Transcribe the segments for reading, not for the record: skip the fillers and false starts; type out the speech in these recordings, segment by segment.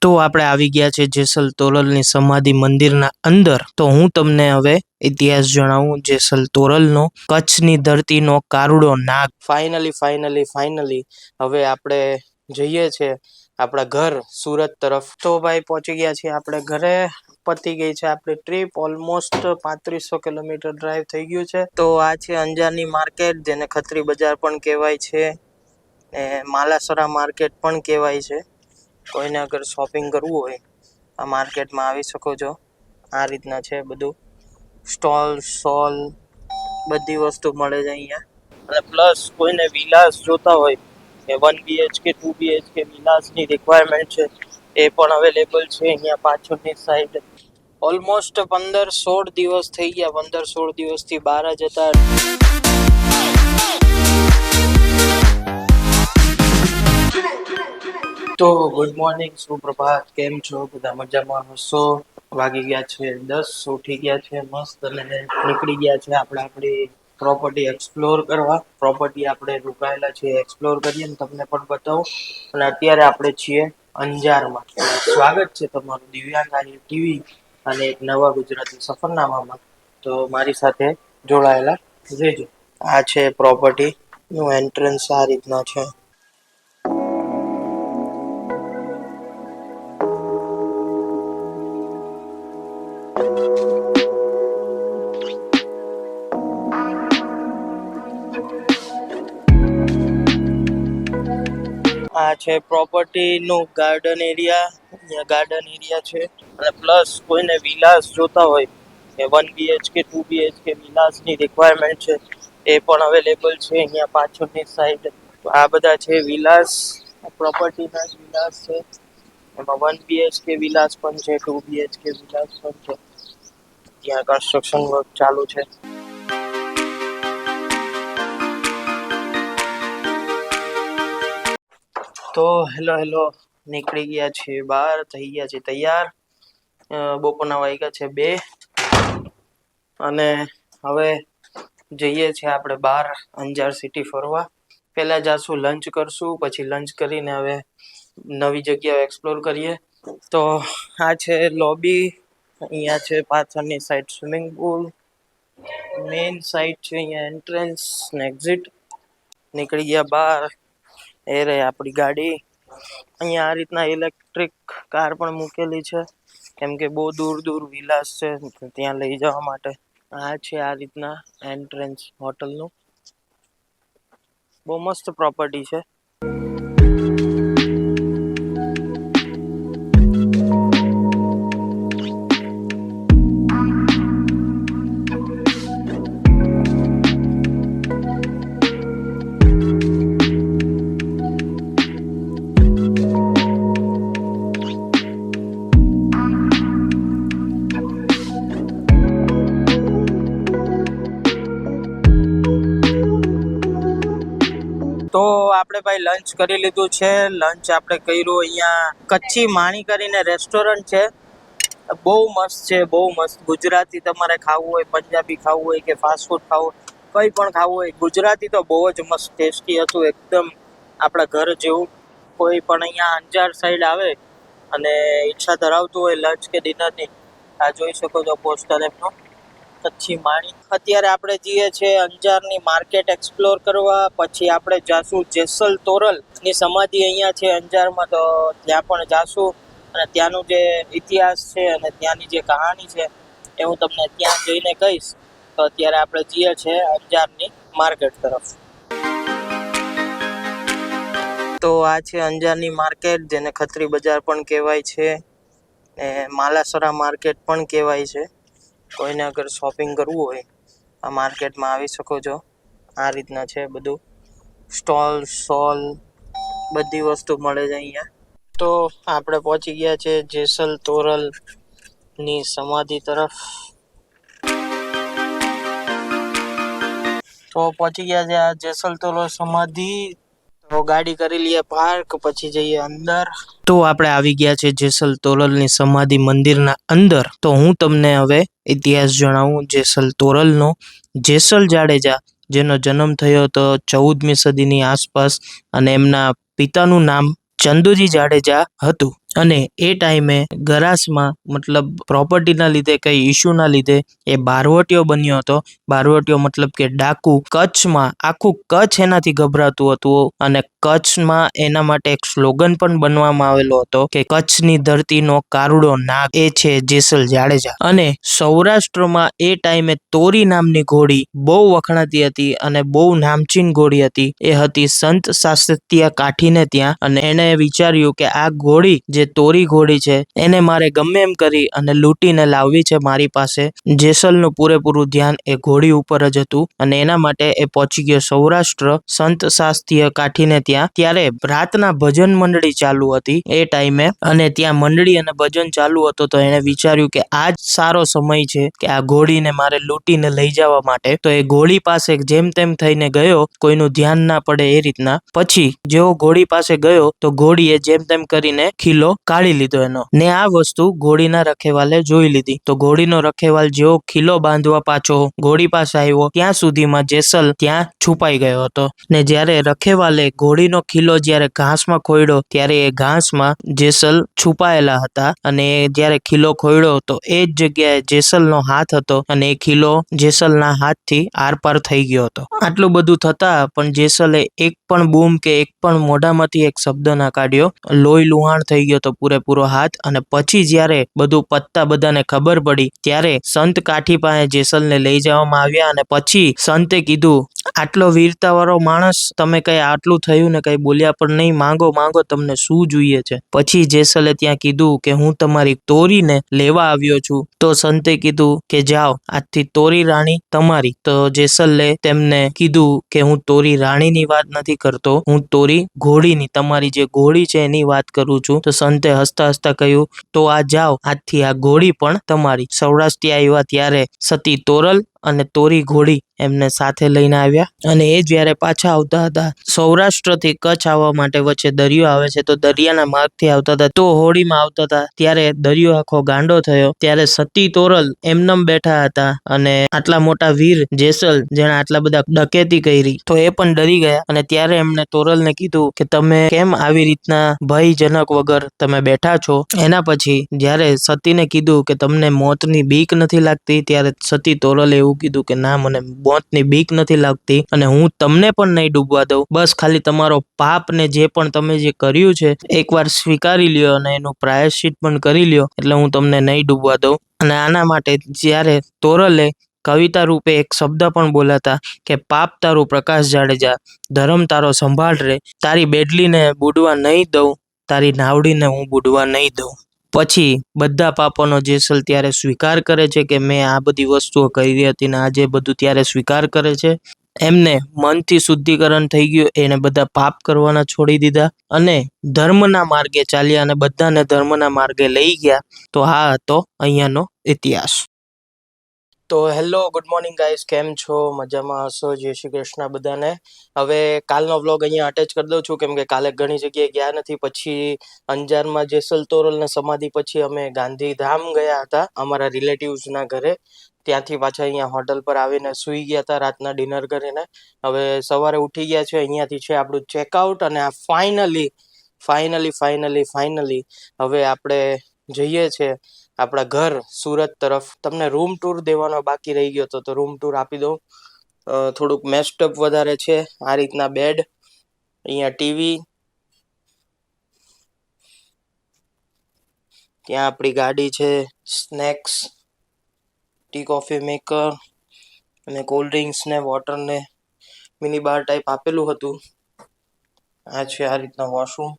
તો આપણે આવી ગયા છે જેસલ તોરલની સમાધિ મંદિરના અંદર. તો હું તમને હવે ઇતિહાસ જણાવું જેસલ તોરલનો, કચ્છની ધરતીનો કારુડો નાગ. ફાઇનલી હવે આપણે જઈએ છે આપણા ઘર સુરત તરફ. તો ભાઈ પહોંચી ગયા છીએ આપણે ઘરે. પતી ગઈ છે આપણી ટ્રીપ. ઓલમોસ્ટ 3500 કિલોમીટર ડ્રાઈવ થઈ ગયું છે. તો આ છે અંજારની માર્કેટ, જેને ખત્રી બજાર પણ કહેવાય છે, માલાસરા માર્કેટ પણ કહેવાય છે. કોઈને અગર શોપિંગ કરવું હોય આ માર્કેટમાં આવી શકો છો. આ રીતના છે બધું, સ્ટોલ બધી વસ્તુ મળે છે અહીંયા. અને પ્લસ કોઈને વિલાસ જોતા હોય કે 1 BHK 2 BHK વિલાસની રિક્વાયરમેન્ટ છે, એ પણ અવેલેબલ છે અહીંયા પાછળની સાઈડ. ઓલમોસ્ટ 15-16 દિવસ થઈ ગયા. 15-16 દિવસથી બહાર જ હતા. તો ગુડ મોર્નિંગ, સુપ્રભાત, કેમ છો બધા? મજામાં હશો? વાગી ગયા છે 10, ઉઠી ગયા છે મસ્ત અને નીકળી ગયા છે આપણે આપણી પ્રોપર્ટી એક્સપ્લોર કરવા. પ્રોપર્ટી આપણે રોકાયેલા છીએ, એક્સપ્લોર કરીએ ને તમને પણ બતાવું. અને અત્યારે આપણે છીએ અંજારમાં. સ્વાગત છે તમારું દિવ્યાંગ આર્ય ટીવી અને એક નવા ગુજરાતી સફરનામામાં. તો મારી સાથે જોડાયેલા રહેજો. આ છે પ્રોપર્ટીનું એન્ટ્રન્સ, આ રીતના છે. આ છે પ્રોપર્ટીનું ગાર્ડન એરિયા. અહીંયા ગાર્ડન એરિયા છે. અને પ્લસ કોઈને વિલાસ જોતા હોય કે 1 BHK 2 BHK વિલાસની રિક્વાયરમેન્ટ છે, એ પણ અવેલેબલ છે અહીંયા પાછળની સાઈડ. આ બધા છે વિલાસ, પ્રોપર્ટીના જ વિલાસ છે. એમાં 1 BHK વિલાસ પણ છે, 2 BHK વિલાસ પણ છે. ત્યાં કન્સ્ટ્રક્શન વર્ક ચાલુ છે. તો હેલો નીકળી ગયા છે બહાર, થઈ ગયા છે તૈયાર. બપોરના વાગ્યા છે 2 અને હવે જઈએ છીએ આપણે બહાર અંજાર સિટી ફરવા. પહેલા જાશું લંચ કરશું, પછી લંચ કરીને હવે નવી જગ્યાઓ એક્સપ્લોર કરીએ. તો આ છે લોબી. અહીંયા છે પાછળની side swimming pool. Main side છે અહીંયા એન્ટ્રન્સ ને એક્ઝિટ. નીકળી ગયા બહાર. એ રહે આપણી ગાડી. અહીંયા આ રીતના ઇલેક્ટ્રિક કાર પણ મૂકેલી છે, કેમ કે બહુ દૂર વિલાસ છે ત્યાં લઈ જવા માટે. આ છે આ રીતના એન્ટ્રન્સ હોટલનું. બહુ મસ્ત પ્રોપર્ટી છે. તો આપણે ભાઈ લંચ કરી લીધું છે. લંચ આપણે કર્યું અહીંયા કચ્છી માણી કરીને રેસ્ટોરન્ટ છે. બહુ મસ્ત છે, બહુ મસ્ત. ગુજરાતી તમારે ખાવું હોય, પંજાબી ખાવું હોય કે ફાસ્ટ ફૂડ ખાવું હોય, કંઈ પણ ખાવું હોય, ગુજરાતી તો બહુ જ મસ્ત ટેસ્ટી હતું, એકદમ આપણા ઘર જેવું. કોઈ પણ અહીંયા અંજાર સાઈડ આવે અને ઈચ્છા ધરાવતું હોય લંચ કે ડિનરની, આ જોઈ શકો છો પોસ્ટર એમનો, કચ્છી માણી. અત્યારે આપણે જઈએ છીએ અંજારની માર્કેટ એક્સપ્લોર કરવા. પછી આપણે જાશું જેસલ તોરલની સમાધિ અહીંયા છે અંજારમાં, તો ત્યાં પણ જાશું. અને ત્યાંનું જે ઇતિહાસ છે અને ત્યાંની જે કહાની છે એ હું તમને ત્યાં જઈને કહીશ. તો અત્યારે આપણે જઈએ છીએ અંજારની માર્કેટ તરફ. તો આ છે અંજારની માર્કેટ, જેને ખત્રી બજાર પણ કહેવાય છે, માલાસરા માર્કેટ પણ કહેવાય છે. કોઈને અગર શોપિંગ કરવું હોય આ માર્કેટમાં આવી શકો છો. આ રીતના છે બધું, સ્ટોલ બધી વસ્તુ મળે છે અહીંયા. તો આપણે પહોંચી ગયા છે જેસલ તોરલની સમાધિ તરફ. તો પહોંચી ગયા છે આ જેસલ તોરલ સમાધિ. તો ગાડી કરી લઈએ પાર્ક, પછી જઈએ અંદર. તો આપણે આવી ગયા છે જેસલ તોરલની સમાધિ મંદિરના અંદર. તો હું તમને હવે ઇતિહાસ જણાવું જેસલ તોરલનો. જેસલ જાડેજા, જેનો જન્મ થયો હતો 14મી સદીની આસપાસ, અને એમના પિતાનું નામ ચંદુજી જાડેજા હતું. અને એ ટાઈમે ગરાસમાં મતલબ પ્રોપર્ટીના લીધે કઈ ઇસ્યુના લીધે એ બારવટીયો બન્યો હતો. બારવટીયો મતલબ કે ડાકુ. કચ્છમાં આખું કચ્છ એનાથી ગભરાતું હતું અને કચ્છમાં એના માટે એક સ્લોગન પણ બનવામાં આવેલો હતો કે કચ્છની ધરતીનો કારુડો નાગ એ છે જેસલ જાડેજા. અને સૌરાષ્ટ્રમાં એ ટાઈમે તોરી નામની ઘોડી બહુ વખણાતી હતી અને બહુ નામચીન ઘોડી હતી. એ હતી સંત સાસ્ત્યા કાઠીને ત્યાં, અને એને વિચાર્યું કે આ ઘોડી જે તોરી ઘોડી છે એને મારે ગમે એમ કરી અને લૂંટીને લાવવી છે મારી પાસે. જેસલનું પૂરેપૂરું ધ્યાન એ ઘોડી ઉપર જ હતું અને એના માટે એ પહોંચી ગયો સૌરાષ્ટ્ર સંત શાસ્ત્રીય કાઠીને ત્યાં. ત્યારે રાતના ભજન મંડળી ચાલુ હતી એ ટાઈમે, અને ત્યાં મંડળી અને ભજન ચાલુ હતો તો એને વિચાર્યું કે આજ સારો સમય છે કે આ ઘોડીને મારે લૂંટીને લઈ જવા માટે. તો એ ઘોડી પાસે જેમ તેમ થઈને ગયો, કોઈનું ધ્યાન ના પડે એ રીતના. પછી જેવો ઘોડી પાસે ગયો તો ઘોડીએ જેમ તેમ કરીને ખીલો કાઢી લીધો એનો, ને આ વસ્તુ ઘોડીના રખેવાલે જોઈ લીધી. તો ઘોડીનો રખેવાલ જેવો ખીલો બાંધવા પાછો ઘોડી પાસે આવ્યો ત્યાં સુધીમાં જેસલ ત્યાં છુપાઈ ગયો હતો. ને જ્યારે રખેવાલે ઘોડીનો ખીલો જ્યારે ઘાસમાં ખોયડો ત્યારે એ ઘાસમાં જેસલ છુપાયેલા હતા, અને જ્યારે ખીલો ખોયડો તો એ જ જગ્યાએ જેસલનો હાથ હતો અને એ ખીલો જેસલના હાથથી આરપાર થઈ ગયો હતો. આટલું બધું થતા પણ જેસલે એક પણ બૂમ કે એક પણ મોઢામાંથી એક શબ્દ ના કાઢ્યો. લોહી લુહાણ થઈ ગયો તો પૂરેપૂરો હાથ. અને પછી જ્યારે બધું પત્તા બધાને ખબર પડી ત્યારે સંત કાઠી પાસે જેસલને લઈ જવામાં આવ્યા, અને પછી સંતે કીધું આટલો વીરતા વાળો માણસ તમે કઈ આટલું થયું ને કઈ બોલ્યા પણ નહીં, માંગો માંગો તમને શું જોઈએ છે. પછી જેસલે ત્યાં કીધું કે હું તમારી તોરીને લેવા આવ્યો છું. તો સંતે કીધું કે જાઓ, આજથી તોરી રાણી તમારી. તો જેસલે તેમને કીધું કે હું તોરી રાણીની વાત નથી કરતો, હું તોરી ઘોડીની, તમારી જે ઘોડી છે એની વાત કરું છું. તો સંતે હસતા હસતા કહ્યું તો આ જાઓ, આજથી આ ઘોડી પણ તમારી. સૌરાષ્ટ્ર આવ્યા ત્યારે સતી તોરલ અને તોરી ઘોડી એમને સાથે લઈને આવ્યા, અને એ જ્યારે પાછા આવતા હતા સૌરાષ્ટ્રથી કચ્છ આવવા માટે વચ્ચે દરિયો આવે છે, તો દરિયાના માર્ગથી આવતા હતા તો હોડીમાં આવતા હતા ત્યારે દરિયો આખો ગાંડો થયો. ત્યારે સતી તોરલ એમનેમ બેઠા હતા અને આટલા મોટા વીર જેસલ જેણે આટલા બધા ડકેતી કરી તો એ પણ ડરી ગયા. અને ત્યારે એમને તોરલને કીધું કે તમે કેમ આવી રીતના ભયજનક વગર તમે બેઠા છો. એના પછી જ્યારે સતીને કીધું કે તમને મોતની બીક નથી લાગતી, ત્યારે સતી તોરલે એવું કીધું કે ના, મને મોતની બીક નથી લાગતી અને હું તમને પણ નહીં ડૂબવા દઉં. બસ ખાલી તમારો પાપ ને જે પણ તમે જે કર્યું છે એકવાર સ્વીકારી લ્યો અને એનું પ્રાયશ્ચિત પણ કરી લ્યો, એટલે હું તમને નહીં ડૂબવા દઉં. અને આના માટે જ્યારે તોરલે કવિતા રૂપે એક શબ્દ પણ બોલાતા કે પાપ તારું પ્રકાશ જાડેજા, ધર્મ તારો સંભાળ રે, તારી બેડલીને બુડવા નહીં દઉં, તારી નાવડીને હું બુડવા નહીં દઉં. પછી બધા પાપોનો જેસલ ત્યારે સ્વીકાર કરે છે કે મેં આ બધી વસ્તુઓ કરી હતી ને આજે બધું ત્યારે સ્વીકાર કરે છે. એમને મનથી શુદ્ધિકરણ થઈ ગયું, એને બધા પાપ કરવાના છોડી દીધા અને ધર્મના માર્ગે ચાલ્યા અને બધાને ધર્મના માર્ગે લઈ ગયા. તો આ હતો અહીંયાનો ઇતિહાસ. તો હેલો, ગુડ મોર્નિંગ ગાઈસ, કેમ છો? મજામાં હશો? જય શ્રી કૃષ્ણ બધાને. હવે કાલનો વ્લોગ અહીંયા અટેચ કરી દઉં છું, કેમ કે કાલે ઘણી જગ્યાએ ગયા નથી. પછી અંજારમાં જેસલ તોરલને સમાધિ પછી અમે ગાંધીધામ ગયા હતા અમારા રિલેટિવ્સના ઘરે. ત્યાંથી પાછા અહીંયા હોટલ પર આવીને સૂઈ ગયા હતા રાતના ડિનર કરીને. હવે સવારે ઉઠી ગયા છે, અહીંયાથી છે આપણું ચેકઆઉટ, અને આ ફાઇનલી હવે આપણે જઈએ છે આપણા ઘર સુરત તરફ. તમને રૂમ ટૂર દેવાનો બાકી રહી ગયો તો રૂમ ટૂર આપી દઉં. થોડુંક મેસ્ટઅપ વધારે છે. આ રીતના બેડ, અહીંયા ટીવી, ત્યાં આપણી ગાડી છે, સ્નેક્સ, ટી કોફી મેકર અને કોલ્ડ ડ્રિંક્સ ને વોટર ને મિની બાર ટાઈપ આપેલું હતું. આ છે આ રીતના વોશરૂમ.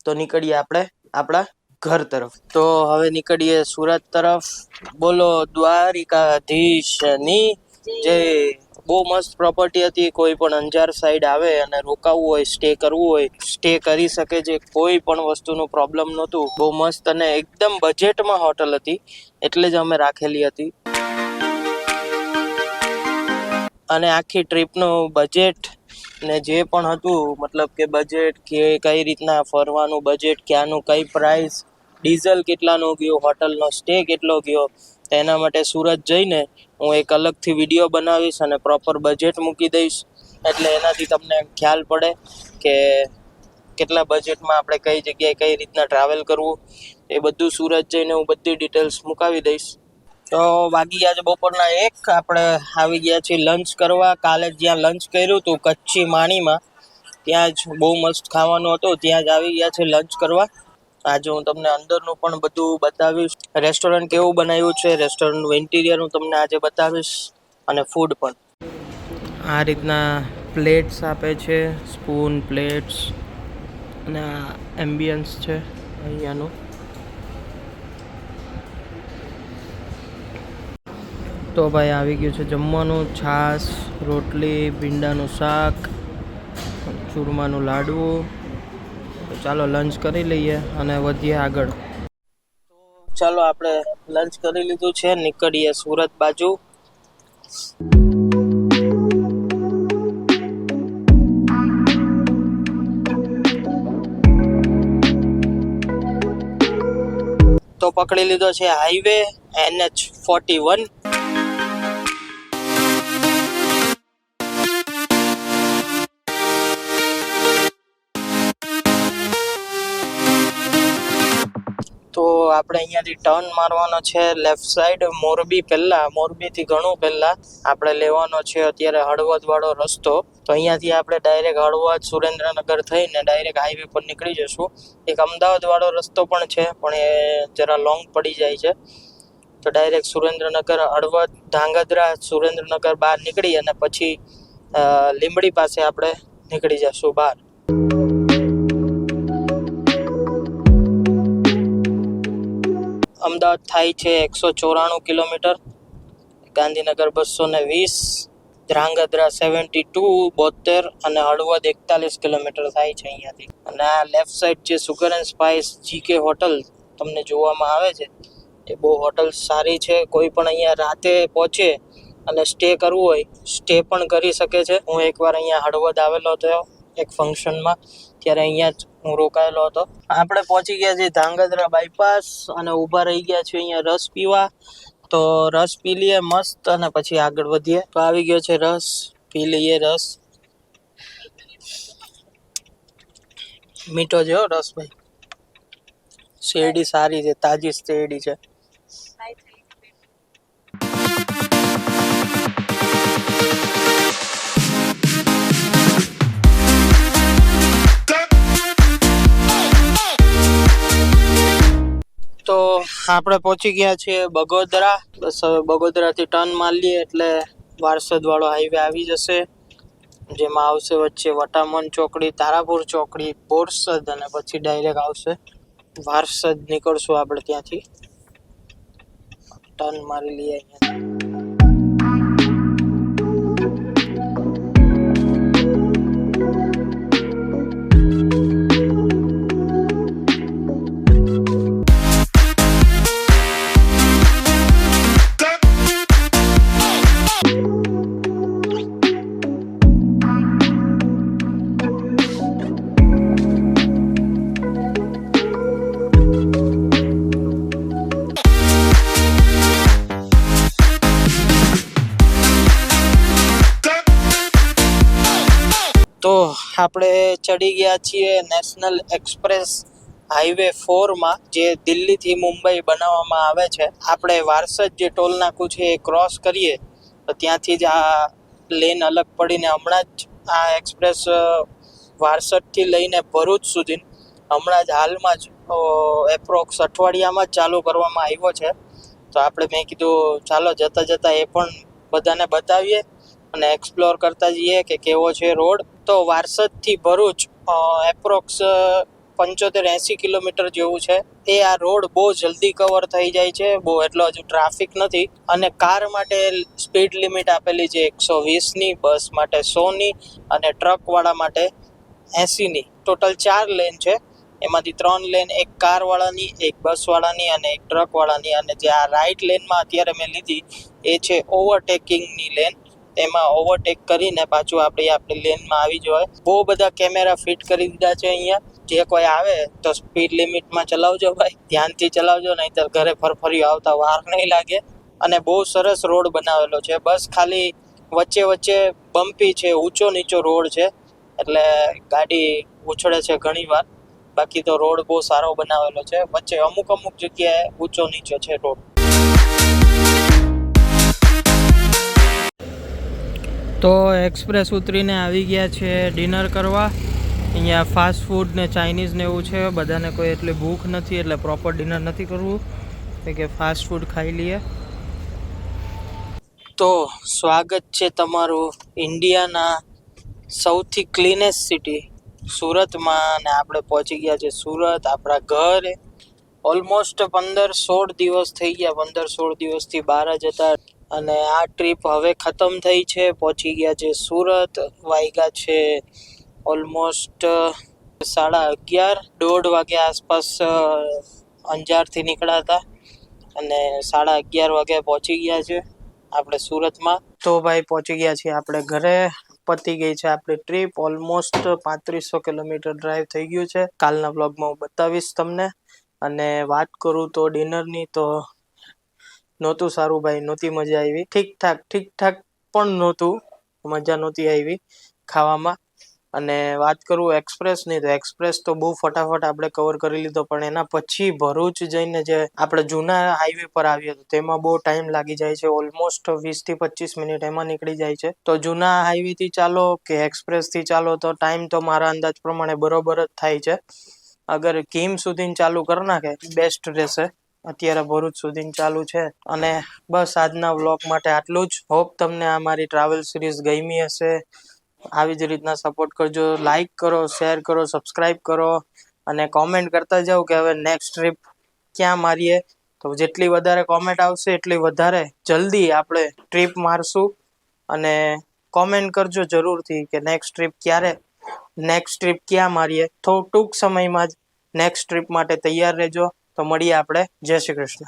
તો નીકળીએ આપણે આપણા ઘર તરફ. તો હવે નીકળીએ સુરત તરફ. બોલો દ્વારિકાધીશની જય. બહુ મસ્ત પ્રોપર્ટી હતી. કોઈ પણ અંજાર સાઈડ આવે અને રોકાવું હોય, સ્ટે કરવું હોય, સ્ટે કરી શકે છે. કોઈ પણ વસ્તુનું પ્રોબ્લેમ નહોતું. બહુ મસ્ત અને એકદમ બજેટમાં હોટલ હતી, એટલે જ અમે રાખેલી હતી. અને આખી ટ્રીપનું બજેટ ને જે પણ હતું, મતલબ કે બજેટ કે કઈ રીતના ફરવાનું બજેટ, ક્યાંનું કઈ પ્રાઇસ, ડીઝલ કેટલાનું ગયું, હોટલનો સ્ટે કેટલો ગયો, તેના માટે સુરત જઈને હું એક અલગથી વિડીયો બનાવીશ અને પ્રોપર બજેટ મૂકી દઈશ. એટલે એનાથી તમને ખ્યાલ પડે કે કેટલા બજેટમાં આપણે કઈ જગ્યાએ કઈ રીતના ટ્રાવેલ કરવું એ બધું સુરત જઈને હું બધી ડિટેલ્સ મુકાવી દઈશ. તો વાગી ગયા છે બપોરના 1. આપણે આવી ગયા છીએ લંચ કરવા. કાલે જ્યાં લંચ કર્યું હતું કચ્છી માણીમાં, ત્યાં જ બહુ મસ્ત ખાવાનું હતું, ત્યાં જ આવી ગયા છે લંચ કરવા. આજે હું તમને અંદરનું પણ બધું બતાવીશ, રેસ્ટોરન્ટ કેવું બનાવ્યું છે, રેસ્ટોરન્ટનું ઇન્ટિરિયર હું તમને આજે બતાવીશ અને ફૂડ પણ. આ રીતના પ્લેટ્સ આપે છે, સ્પૂન, પ્લેટ્સ, અને આ એમ્બિયન્સ છે અહીંયાનું. તો ભાઈ આવી ગયું છે જમવાનું. છાશ, રોટલી, ભીંડાનું શાક, ચૂરમાનું લાડવું. તો ચાલો લંચ કરી લઈએ અને વધીએ આગળ. તો ચાલો આપણે લંચ કરી લીધું છે, નીકળીએ સુરત બાજુ. તો પકડી લીધો છે હાઈવે NH41. તો આપણે અહીંયાથી ટર્ન મારવાનો છે લેફ્ટ સાઈડ, મોરબી પહેલા, મોરબીથી ઘણું પહેલા આપણે લેવાનો છે અત્યારે હળવદ વાળો રસ્તો. તો અહીંયાથી આપણે ડાયરેક્ટ હળવદ સુરેન્દ્રનગર થઈને ડાયરેક્ટ હાઈવે પર નીકળી જશું. એક અમદાવાદ વાળો રસ્તો પણ છે, પણ એ જરા લોંગ પડી જાય છે. તો ડાયરેક્ટ સુરેન્દ્રનગર, હળવદ, ધાંગધ્રા, સુરેન્દ્રનગર બહાર નીકળી અને પછી લીંબડી પાસે આપણે નીકળી જશું બહાર. અમદાવાદ થાય છે 194 કિલોમીટર, ગાંધીનગર 220, ધ્રાંગધ્રા 72, 72 અને હળવદ 41 કિલોમીટર થાય છે અહીંયાથી. અને આ લેફ્ટ સાઈડ જે sugar and spice GK hotel તમને જોવામાં આવે છે, એ બહુ હોટલ સારી છે. કોઈ પણ અહીંયા રાતે પહોંચે અને સ્ટે કરવું હોય, સ્ટે પણ કરી શકે છે. હું એકવાર અહીંયા હળવદ આવેલો હતો એક ફંક્શનમાં, ત્યારે અહીંયા જ હું રોકાયેલો હતો. આપણે પહોંચી ગયા છીએ ધાંગધ્રા બાયપાસ અને ઊભા રહી ગયા છીએ અહીંયા રસ પીવા. તો રસ પી લઈએ મસ્ત અને પછી આગળ વધીએ. તો આવી ગયો છે રસ, પી લઈએ રસ. મીઠો છે રસ ભાઈ, શેરડી સારી છે, તાજી શેરડી છે. તો આપણે પહોંચી ગયા છીએ બગોદરા. બસ હવે બગોદરાથી ટર્ન મારી લઈએ એટલે વારસદ વાળો હાઈવે આવી જશે, જેમાં આવશે વચ્ચે વટામણ ચોકડી, તારાપુર ચોકડી, બોરસદ અને પછી ડાયરેક્ટ આવશે વારસદ. નીકળશું આપણે ત્યાંથી, ટર્ન મારી લઈએ અહીંયા. તો આપણે ચડી ગયા છીએ નેશનલ એક્સપ્રેસ હાઈવે 4માં, જે દિલ્હીથી મુંબઈ બનાવવામાં આવે છે. આપણે વારસદ જે ટોલ નાકું છે એ ક્રોસ કરીએ તો ત્યાંથી જ આ લેન અલગ પડીને હમણાં જ આ એક્સપ્રેસ વારસદથી લઈને ભરૂચ સુધી હમણાં જ હાલમાં જ એપ્રોક્સ અઠવાડિયામાં જ ચાલુ કરવામાં આવ્યો છે. તો આપણે મેં કીધું ચાલો જતા જતા એ પણ બધાને બતાવીએ અને એક્સપ્લોર કરતા જઈએ કે કેવો છે રોડ. તો વારસદથી ભરૂચ એપ્રોક્સ 75-80 કિલોમીટર જેવું છે. એ આ રોડ બહુ જલ્દી કવર થઈ જાય છે, બહુ એટલો હજુ ટ્રાફિક નથી. અને કાર માટે સ્પીડ લિમિટ આપેલી છે 120ની, બસ માટે 100ની અને ટ્રકવાળા માટે 80ની. ટોટલ 4 લેન છે, એમાંથી 3 લેન એક કારવાળાની, એક બસવાળાની અને એક ટ્રકવાળાની. અને જે આ રાઈટ લેનમાં અત્યારે મેં લીધી એ છે ઓવરટેકિંગની લેન. એમાં ઓવરટેક કરીને પાછું આપણી લેનમાં આવી જવાય. બહુ બધા કેમેરા ફિટ કરી દીધા છે અહીંયા. જે કોઈ આવે તો સ્પીડ લિમિટમાં ચલાવજો ભાઈ, ધ્યાનથી ચલાવજો, નહીંતર ઘરે ફરફરિયું આવતા વાર નહીં લાગે. અને બહુ સરસ રોડ બનાવેલો છે. બસ ખાલી વચ્ચે વચ્ચે બમ્પી છે, ઊંચો નીચો રોડ છે, એટલે ગાડી ઉછળે છે ઘણી વાર. બાકી તો રોડ બહુ સારો બનાવેલો છે. વચ્ચે અમુક જગ્યાએ ઊંચો નીચો છે રોડ. તો એક્સપ્રેસ ઉતરીને આવી ગયા છે ડિનર કરવા. અહીંયા ફાસ્ટ ફૂડ ને ચાઇનીઝ ને એવું છે. બધાને કોઈ એટલી ભૂખ નથી એટલે પ્રોપર ડિનર નથી કરવું, કે ફાસ્ટ ફૂડ ખાઈ લઈએ. તો સ્વાગત છે તમારું ઇન્ડિયાના સૌથી ક્લીનેસ્ટ સિટી સુરતમાં. અને આપણે પહોંચી ગયા છે સુરત, આપણા ઘરે. ઓલમોસ્ટ 15-16 દિવસ થઈ ગયા. 15-16 દિવસથી બહાર જ હતા. અને આ ટ્રીપ હવે ખતમ થઈ છે. પહોંચી ગયા છે સુરત. વાગ્યા છે ઓલમોસ્ટ 11:30. 1:30 વાગે આસપાસ અંજારથી નીકળ્યા હતા અને 11:30 વાગે પહોંચી ગયા છે આપણે સુરતમાં. તો ભાઈ પહોંચી ગયા છીએ આપણે ઘરે. પતી ગઈ છે આપણી ટ્રીપ. ઓલમોસ્ટ 3500 કિલોમીટર ડ્રાઈવ થઈ ગયું છે. કાલના બ્લોગમાં હું બતાવીશ તમને. અને વાત કરું તો ડિનરની, તો નહોતું સારું ભાઈ, નહોતી મજા આવી. ઠીક પણ નહોતું, મજા નહોતી આવી ખાવામાં. અને વાત કરું એક્સપ્રેસની, તો એક્સપ્રેસ તો બહુ ફટાફટ આપણે કવર કરી લીધો. પણ એના પછી ભરૂચ જઈને જે આપણે જૂના હાઈવે પર આવ્યો હતો તેમાં બહુ ટાઈમ લાગી જાય છે. ઓલમોસ્ટ 20-25 મિનિટ એમાં નીકળી જાય છે. તો જૂના હાઈવેથી ચાલો કે એક્સપ્રેસથી ચાલો તો ટાઈમ તો મારા અંદાજ પ્રમાણે બરોબર જ થાય છે. અગર કીમ સુધી ચાલુ કરી નાખે બેસ્ટ રહેશે. અત્યારે ભરૂચ સુધી ચાલુ છે. અને બસ આજના વ્લોગ માટે આટલું જ. હોપ તમને આ મારી ટ્રાવેલ સિરીઝ ગમી હશે. આવી જ રીતના સપોર્ટ કરજો. લાઈક કરો, શેર કરો, સબસ્ક્રાઈબ કરો અને કોમેન્ટ કરતા જાઓ કે હવે નેક્સ્ટ ટ્રીપ ક્યાં મારીએ. તો જેટલી વધારે કોમેન્ટ આવશે એટલી વધારે જલ્દી આપણે ટ્રીપ મારશું. અને કોમેન્ટ કરજો જરૂરથી કે નેક્સ્ટ ટ્રીપ ક્યાં મારીએ. તો ટૂંક સમયમાં જ નેક્સ્ટ ટ્રીપ માટે તૈયાર રહેજો. તો મળીએ આપણે. જય શ્રી કૃષ્ણ.